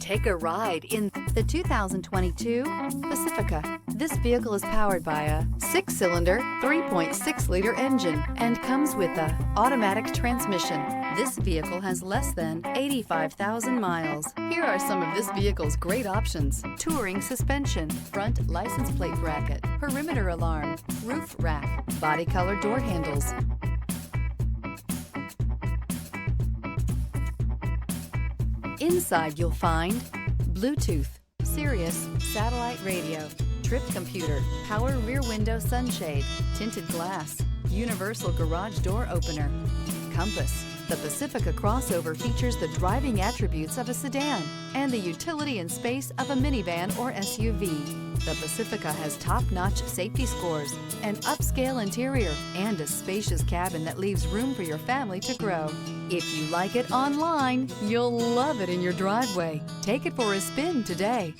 Take a ride in the 2022 Pacifica. This vehicle is powered by a 6-cylinder, 3.6-liter engine and comes with a automatic transmission. This vehicle has less than 85,000 miles. Here are some of this vehicle's great options: touring suspension, front license plate bracket, perimeter alarm, roof rack, body color door handles. Inside you'll find Bluetooth, Sirius satellite radio, trip computer, power rear window sunshade, tinted glass, universal garage door opener, compass. The Pacifica crossover features the driving attributes of a sedan and the utility and space of a minivan or SUV. The Pacifica has top-notch safety scores, an upscale interior, and a spacious cabin that leaves room for your family to grow. If you like it online, you'll love it in your driveway. Take it for a spin today.